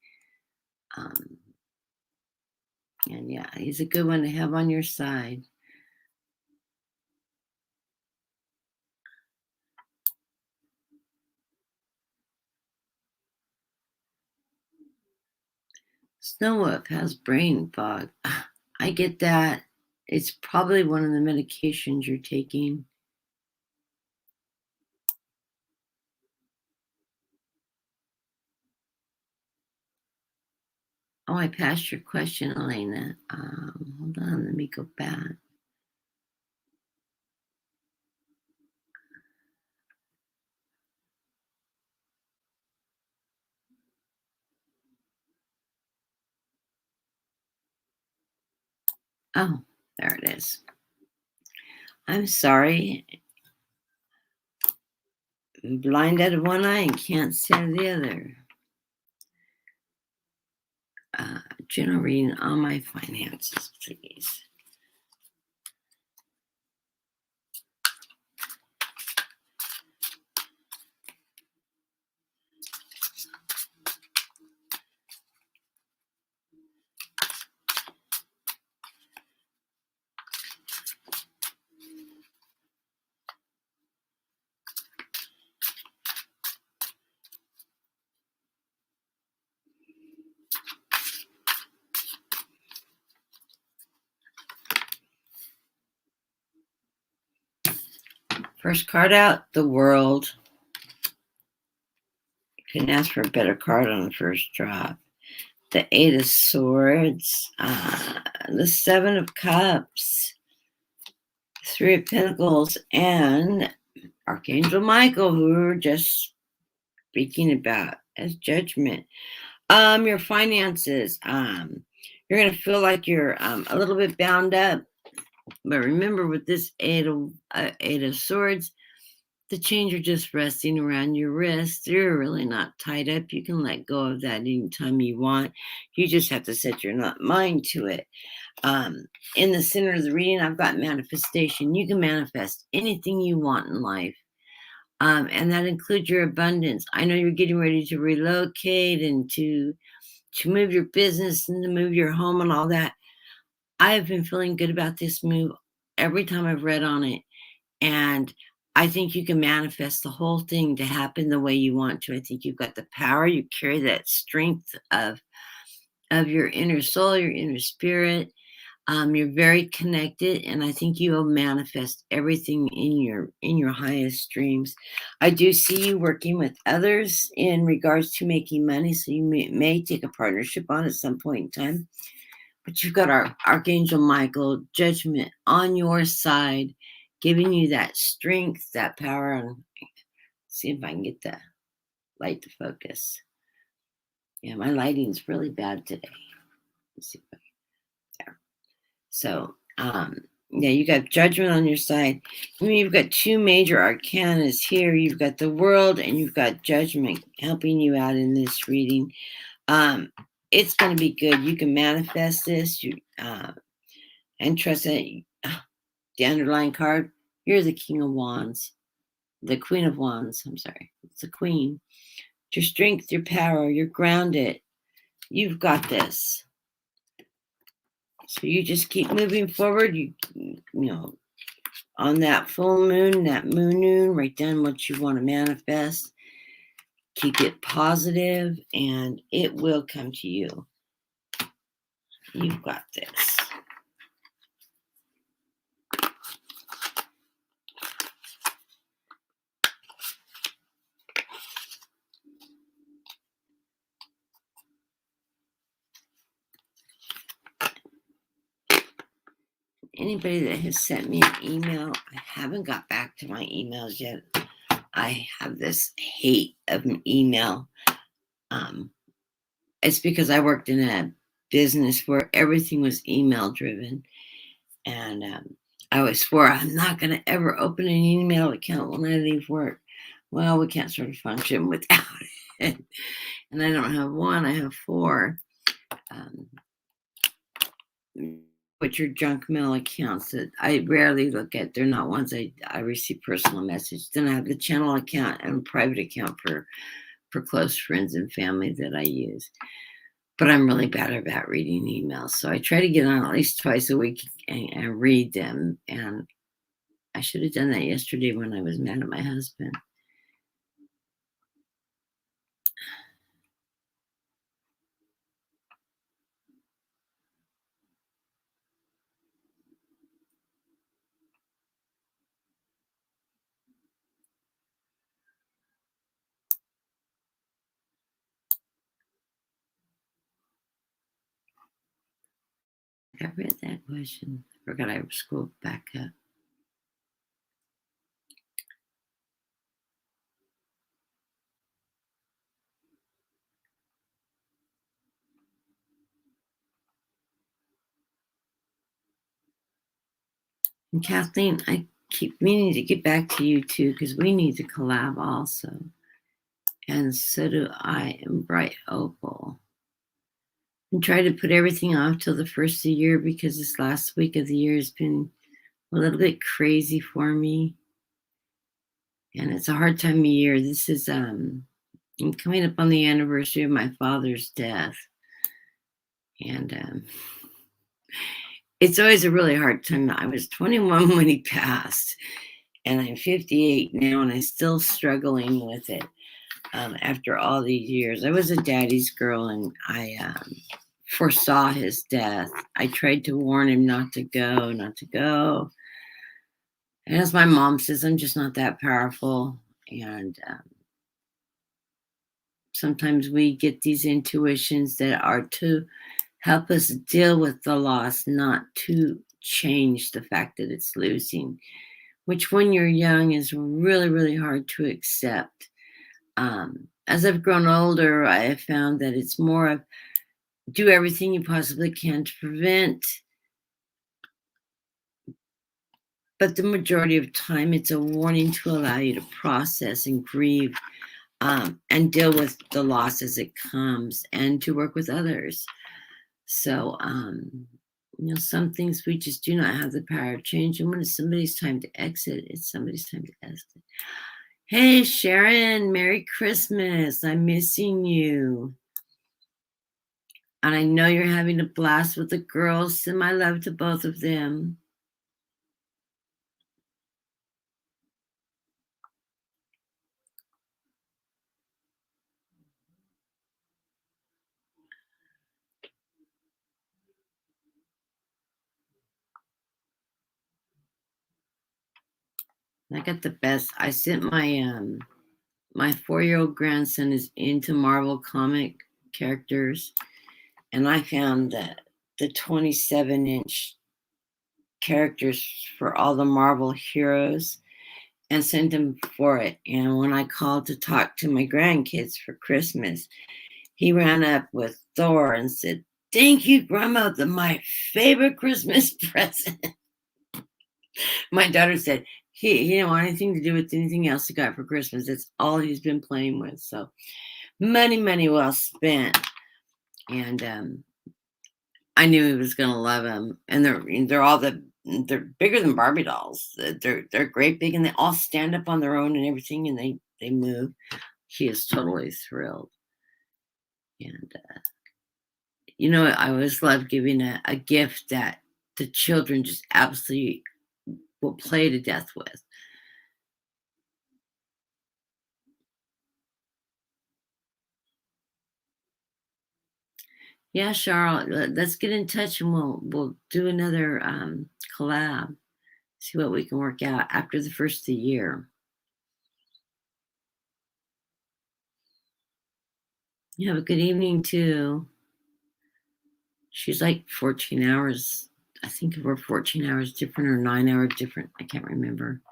And yeah, he's a good one to have on your side. Snow Wolf has brain fog. I get that. It's probably one of the medications you're taking. Oh, I passed your question, Elena. Hold on, let me go back. Oh, there it is. I'm sorry. I'm blind out of one eye and can't see out of the other. General reading on my finances, please. First card out, the World. You couldn't ask for a better card on the first drop. The Eight of Swords, the Seven of Cups, Three of Pentacles, and Archangel Michael, who we were just speaking about as Judgment. Your finances, you're going to feel like you're a little bit bound up. But remember, with this Eight of Swords, the chains are just resting around your wrist. You're really not tied up. You can let go of that anytime you want. You just have to set your mind to it. In the center of the reading, I've got manifestation. You can manifest anything you want in life. And that includes your abundance. I know you're getting ready to relocate and to move your business and to move your home and all that. I've been feeling good about this move every time I've read on it. And I think you can manifest the whole thing to happen the way you want to. I think you've got the power. You carry that strength of your inner soul, your inner spirit. You're very connected, and I think you will manifest everything in your highest dreams. I do see you working with others in regards to making money, so you may take a partnership on at some point in time. But you've got our Archangel Michael, Judgment on your side, giving you that strength, that power. And see if I can get the light to focus. Yeah, my lighting's really bad today. Let's see if I can, there. So, yeah, you got Judgment on your side. I mean, you've got two major arcanas here. You've got the World and you've got Judgment helping you out in this reading. It's going to be good. You can manifest this. And trust that the underlying card, you're the King of Wands, the Queen of Wands. I'm sorry, it's the Queen. Your strength, your power, you're grounded. You've got this. So you just keep moving forward. You know, on that full moon, that moon, write down what you want to manifest. Keep it positive, and it will come to you. You've got this. Anybody that has sent me an email, I haven't got back to my emails yet. I have this hate of an email. It's because I worked in a business where everything was email driven. And I always swore I'm not going to ever open an email account when I leave work. Well, we can't sort of function without it. And I don't have one, I have four. Which are junk mail accounts that I rarely look at. They're not ones I receive personal message. Then I have the channel account and private account for close friends and family that I use. but I'm really bad about reading emails. So I try to get on at least twice a week and read them. And I should have done that yesterday when I was mad at my husband. I read that question. I forgot I scrolled back up. And Kathleen, I keep meaning to get back to you too, because we need to collab also. And so do I and Bright Opal. And try to put everything off till the first of the year because this last week of the year has been a little bit crazy for me. And it's a hard time of year. This is I'm coming up on the anniversary of my father's death. And it's always a really hard time. I was 21 when he passed, and I'm 58 now, and I'm still struggling with it after all these years. I was a daddy's girl, and I foresaw his death. I tried to warn him not to go, not to go. And as my mom says, I'm just not that powerful. And sometimes we get these intuitions that are to help us deal with the loss, not to change the fact that it's losing, which when you're young is really, really hard to accept. As I've grown older, I have found that it's more of do everything you possibly can to prevent. But the majority of time, it's a warning to allow you to process and grieve and deal with the loss as it comes and to work with others. So, some things we just do not have the power of change. And when it's somebody's time to exit, it's somebody's time to exit. Hey, Sharon, Merry Christmas. I'm missing you. And I know you're having a blast with the girls. Send my love to both of them. I got the best. I sent my 4-year-old grandson is into Marvel comic characters, and I found that the 27-inch characters for all the Marvel heroes and sent him for it. And when I called to talk to my grandkids for Christmas, he ran up with Thor and said, "Thank you, Grandma, my favorite Christmas present." My daughter said he didn't want anything to do with anything else he got for Christmas. That's all he's been playing with. So money well spent. And I knew he was gonna love them. And they're bigger than Barbie dolls. They're great big, and they all stand up on their own and everything, and they move. He is totally thrilled. And I always love giving a gift that the children just absolutely will play to death with. Yeah, Charlotte, let's get in touch and we'll do another collab. See what we can work out after the first of the year. You have a good evening too. She's like 14 hours. I think we're 14 hours different or 9 hours different. I can't remember.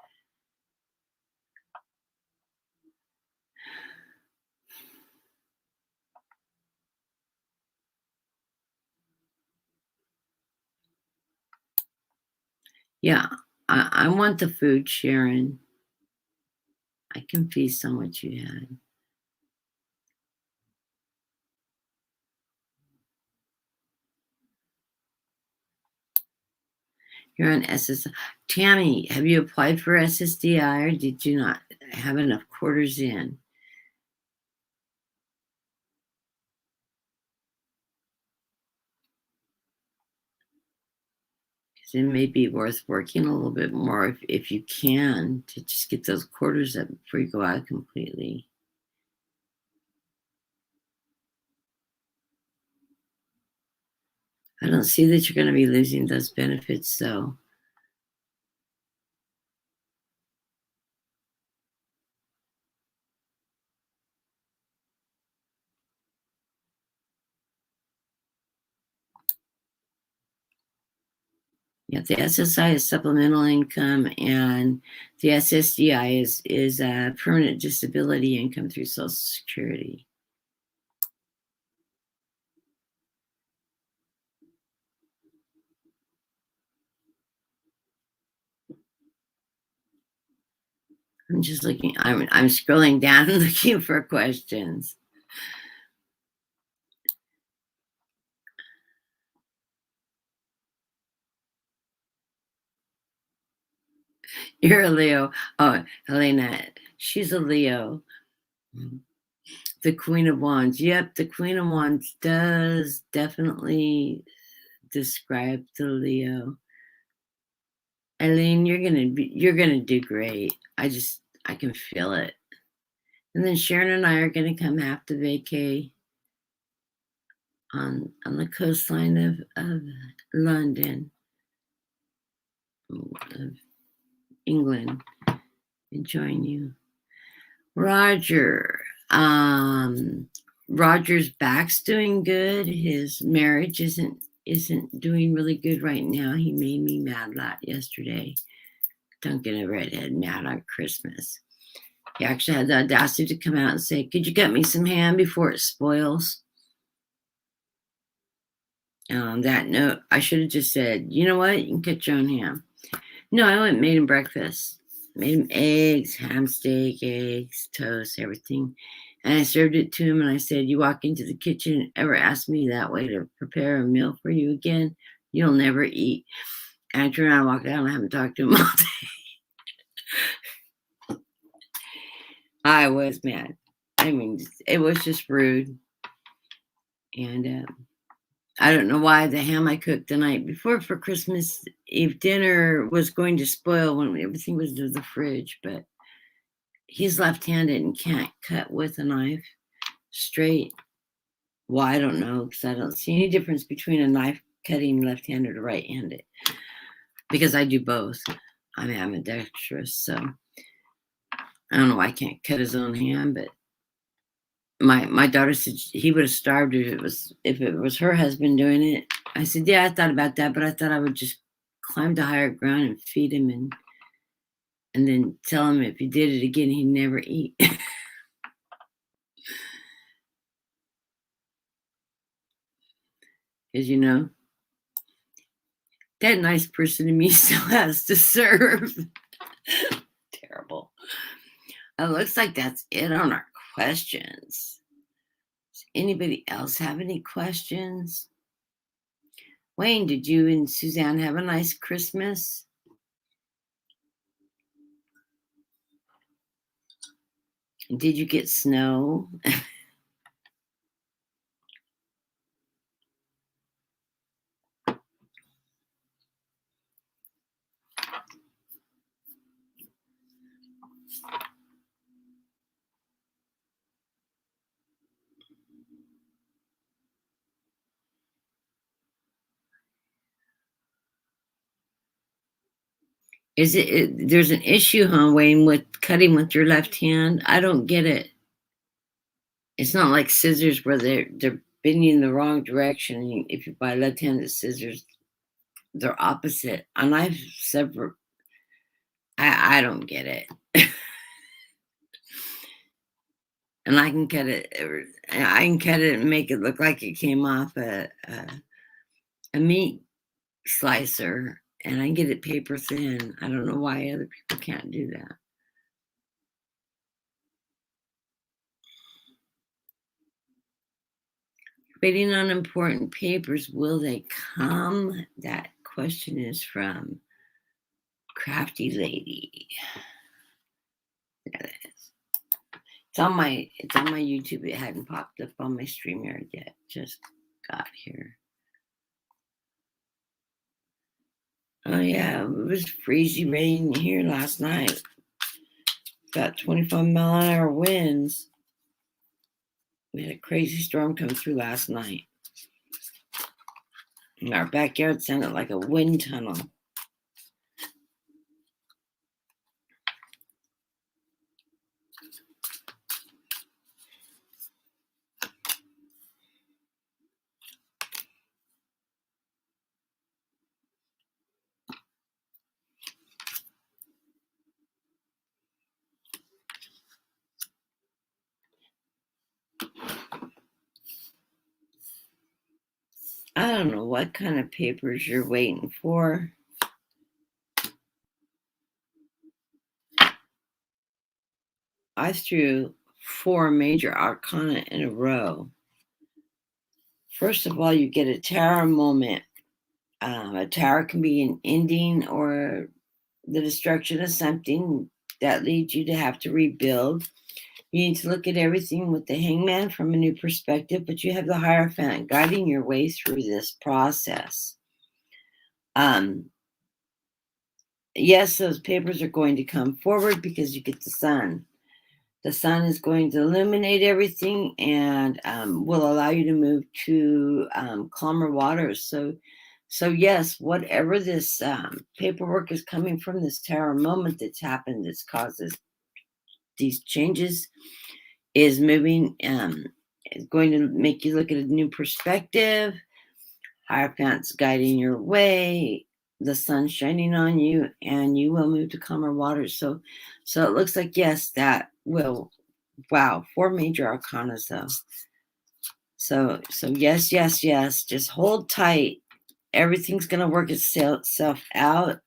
Yeah, I want the food, Sharon. I can feast on what you had. You're on SSI. Tammy, have you applied for SSDI or did you not have enough quarters in? So it may be worth working a little bit more if you can to just get those quarters up before you go out completely. I don't see that you're going to be losing those benefits, though. Yeah, the SSI is supplemental income, and the SSDI is permanent disability income through Social Security. I'm just looking. I'm scrolling down and looking for questions. You're a Leo. Oh, Helena, she's a Leo. The Queen of Wands. Yep, the Queen of Wands does definitely describe the Leo. Eileen, you're gonna do great. I can feel it. And then Sharon and I are gonna come have to vacay on the coastline of London, of England, and join you. Roger. Roger's back's doing good. His marriage isn't doing really good right now. He made me mad yesterday. Don't get a redhead mad on Christmas. He actually had the audacity to come out and say, "Could you get me some ham before it spoils?" On that note, I should have just said, "You know what? You can cut your own ham." No, I went and made him breakfast. Made him eggs, ham steak, eggs, toast, everything. And I served it to him, and I said, "You walk into the kitchen and ever ask me that way to prepare a meal for you again, you'll never eat." And I turned around and walked out, and I haven't talked to him all day. I was mad. I mean, it was just rude. And I don't know why the ham I cooked the night before for Christmas Eve dinner was going to spoil when everything was in the fridge, but he's left-handed and can't cut with a knife straight. Well, I don't know, because I don't see any difference between a knife cutting left-handed or right-handed, because I do both. I'm ambidextrous, so I don't know why I can't cut his own ham, but my daughter said he would have starved if it was her husband doing it. I said, yeah, I thought about that, but I thought I would just climb to higher ground and feed him and then tell him if he did it again, he'd never eat. Because, that nice person in me still has to serve. Terrible. It looks like that's it on our questions. Does anybody else have any questions? Wayne, did you and Suzanne have a nice Christmas? Did you get snow? There's an issue, huh, Wayne, with cutting with your left hand? I don't get it. It's not like scissors where they're bending the wrong direction. If you buy left-handed scissors, they're opposite. And I've several. I don't get it. And I can cut it. I can cut it and make it look like it came off a meat slicer, and I can get it paper thin. I don't know why other people can't do that. Waiting on important papers, will they come? That question is from Crafty Lady. There it is. It's on my YouTube. It hadn't popped up on my StreamYard yet. Just got here. yeah, it was freezing rain here last night. About 25-mile-an-hour winds. We had a crazy storm come through last night. And our backyard sounded like a wind tunnel. I don't know what kind of papers you're waiting for. I threw 4 major arcana in a row. First of all, you get a tower moment. A tower can be an ending or the destruction of something that leads you to have to rebuild. You need to look at everything with the hangman from a new perspective, but you have the Hierophant guiding your way through this process. Yes, those papers are going to come forward because you get the sun. The sun is going to illuminate everything and will allow you to move to calmer waters. So yes, whatever this paperwork is coming from, this tower moment that's happened, that's causes these changes, is moving, is going to make you look at a new perspective. Hierophant's guiding your way. The sun's shining on you, and you will move to calmer waters. So it looks like, yes, that will. Wow, 4 major arcana though. So yes. Just hold tight. Everything's gonna work itself out.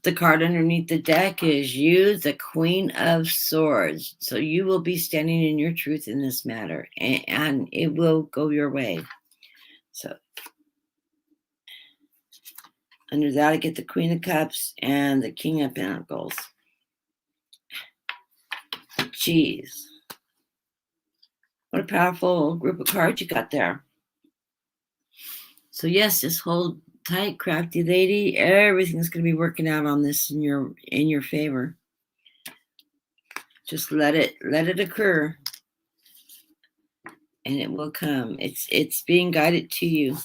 The card underneath the deck is you, the Queen of Swords. So you will be standing in your truth in this matter, and it will go your way. So under that, I get the Queen of Cups and the King of Pentacles. Jeez. What a powerful group of cards you got there. So yes, just hold tight, crafty lady. Everything's going to be working out on this in your favor. Just let it occur, and it will come. It's being guided to you.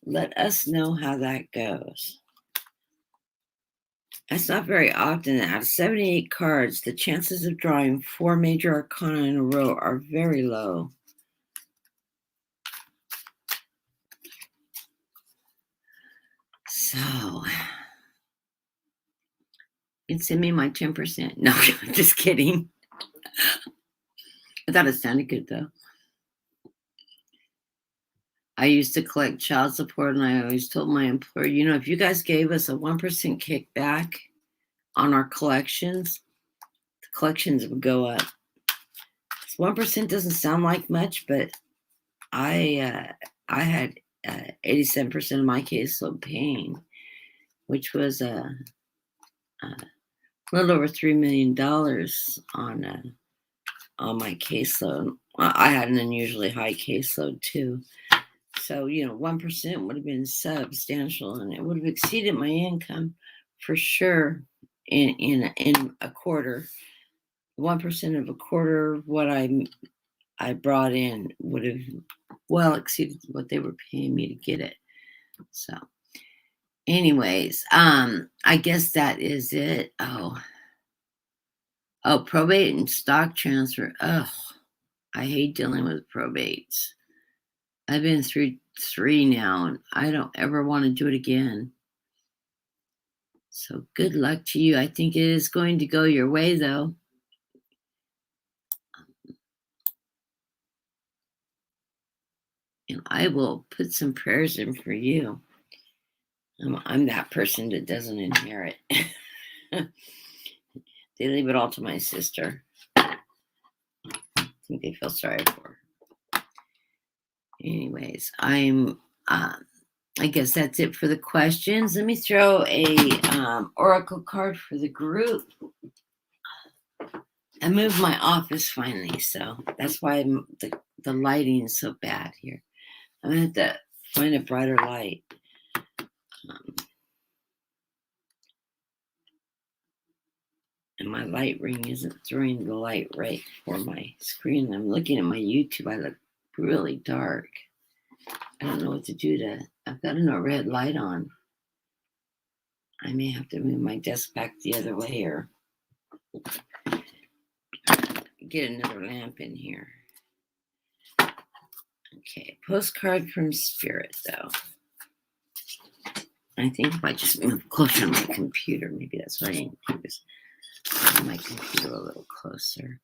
Let us know how that goes. That's not very often. Out of 78 cards, the chances of drawing 4 major arcana in a row are very low. So, you can send me my 10%. No, I'm just kidding. I thought it sounded good, though. I used to collect child support, and I always told my employer, if you guys gave us a 1% kickback on our collections, the collections would go up. 1% doesn't sound like much, but I had 87% of my caseload paying, which was a little over $3 million on my caseload. I had an unusually high caseload too. So, 1% would have been substantial, and it would have exceeded my income for sure in a quarter. 1% of a quarter of what I brought in would have well exceeded what they were paying me to get it. So anyways, I guess that is it. Oh, probate and stock transfer. Oh, I hate dealing with probates. I've been through 3 now, and I don't ever want to do it again. So good luck to you. I think it is going to go your way, though. And I will put some prayers in for you. I'm that person that doesn't inherit. They leave it all to my sister. I think they feel sorry for her. Anyways, I guess that's it for the questions. Let me throw a oracle card for the group. I moved my office finally, so that's why the lighting is so bad here. I'm going to have to find a brighter light. And my light ring isn't throwing the light right for my screen. I'm looking at my YouTube. I look really dark. I don't know what to do to. I've got an overhead light on. I may have to move my desk back the other way or get another lamp in here. Okay, postcard from Spirit, though. I think if I just move closer to my computer, maybe that's what I need to do, is move my computer a little closer.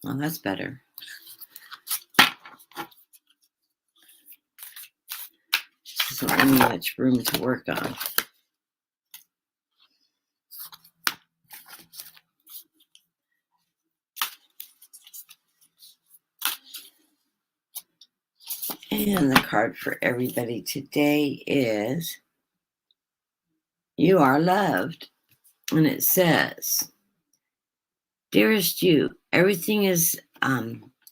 Well, that's better. Just doesn't leave me much room to work on. And the card for everybody today is You Are Loved. And it says, Dearest you, everything is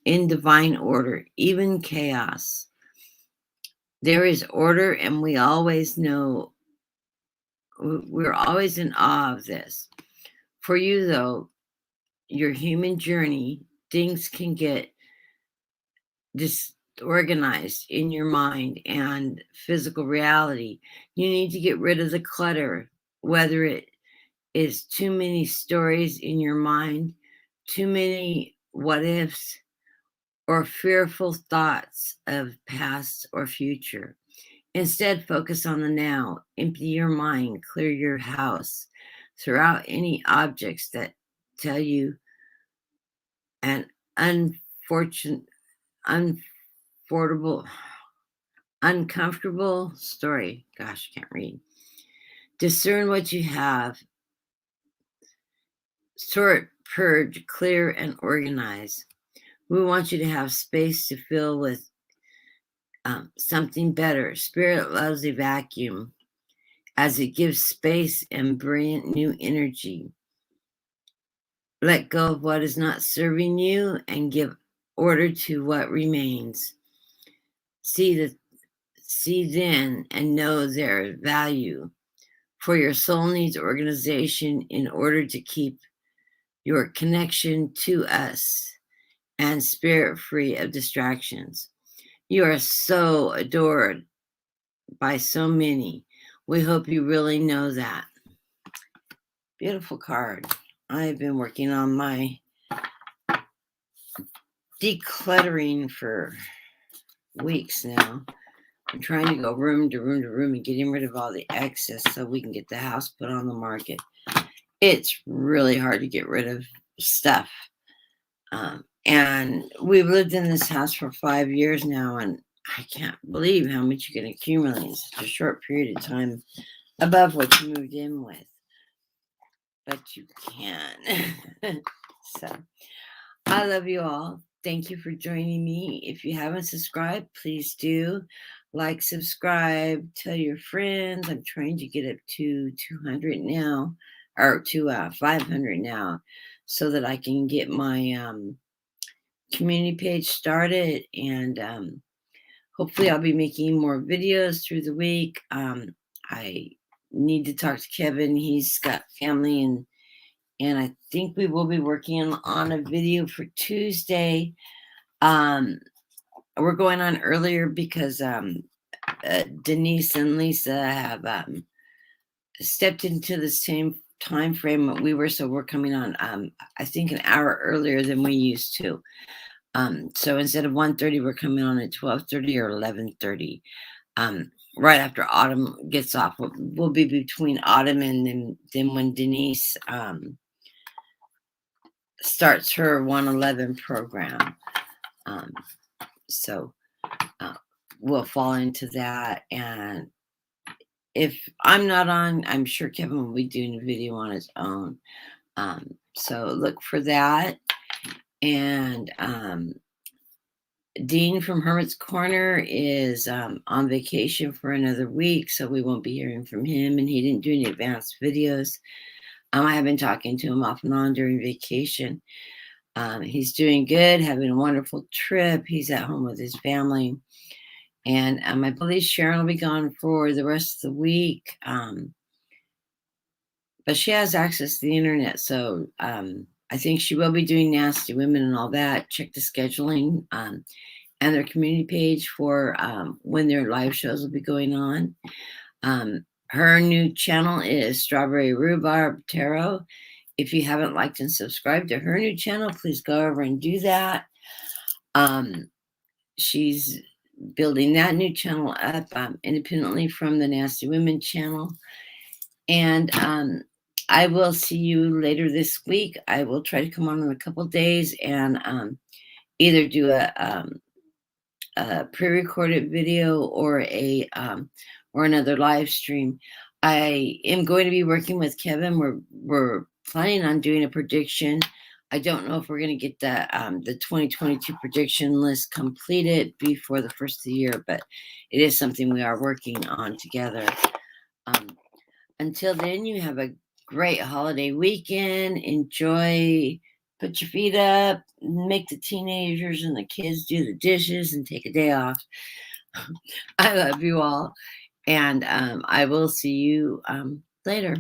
in divine order, even chaos. There is order, and we always know, we're always in awe of this. For you, though, your human journey, things can get disorganized in your mind and physical reality. You need to get rid of the clutter, whether it is too many stories in your mind, too many what ifs, or fearful thoughts of past or future. Instead, focus on the now. Empty your mind, clear your house, throw out any objects that tell you an uncomfortable story. Gosh, I can't read. Discern what you have. Sort, purge, clear, and organize. We want you to have space to fill with something better. Spirit loves a vacuum as it gives space and brilliant new energy. Let go of what is not serving you and give order to what remains. See then and know their value. For your soul needs organization in order to keep your connection to us and spirit free of distractions. You are so adored by so many. We hope you really know that. Beautiful card. I've been working on my decluttering for weeks now. I'm trying to go room to room to room and getting rid of all the excess so we can get the house put on the market. It's really hard to get rid of stuff. And we've lived in this house for 5 years now, and I can't believe how much you can accumulate in such a short period of time above what you moved in with. But you can. So, I love you all. Thank you for joining me. If you haven't subscribed, please do. Like, subscribe, tell your friends. I'm trying to get up to 200 now, or to 500 now, so that I can get my community page started, and hopefully I'll be making more videos through the week. I need to talk to Kevin. He's got family, and I think we will be working on a video for Tuesday. We're going on earlier because Denise and Lisa have stepped into the same time frame that we were, so we're coming on I think an hour earlier than we used to. So instead of 1:30, we're coming on at 12:30 or 11:30. Right after Autumn gets off. We'll be between Autumn and then when Denise starts her 111 program. So we'll fall into that. And if I'm not on, I'm sure Kevin will be doing a video on his own. So look for that. And Dean from Hermit's Corner is on vacation for another week, so we won't be hearing from him, and he didn't do any advanced videos. I have been talking to him off and on during vacation. He's doing good, having a wonderful trip. He's at home with his family. And I believe Sharon will be gone for the rest of the week. But she has access to the internet. So I think she will be doing Nasty Women and all that. Check the scheduling and their community page for when their live shows will be going on. Her new channel is Strawberry Rhubarb Tarot. If you haven't liked and subscribed to her new channel, please go over and do that. She's building that new channel up independently from the Nasty Women channel. And I will see you later this week. I will try to come on in a couple days and either do a pre-recorded video or another live stream. I am going to be working with Kevin. We're planning on doing a prediction. I don't know if we're going to get the 2022 prediction list completed before the first of the year, but it is something we are working on together. Until then, you have a great holiday weekend. Enjoy. Put your feet up, make the teenagers and the kids do the dishes and take a day off. I love you all. And I will see you later.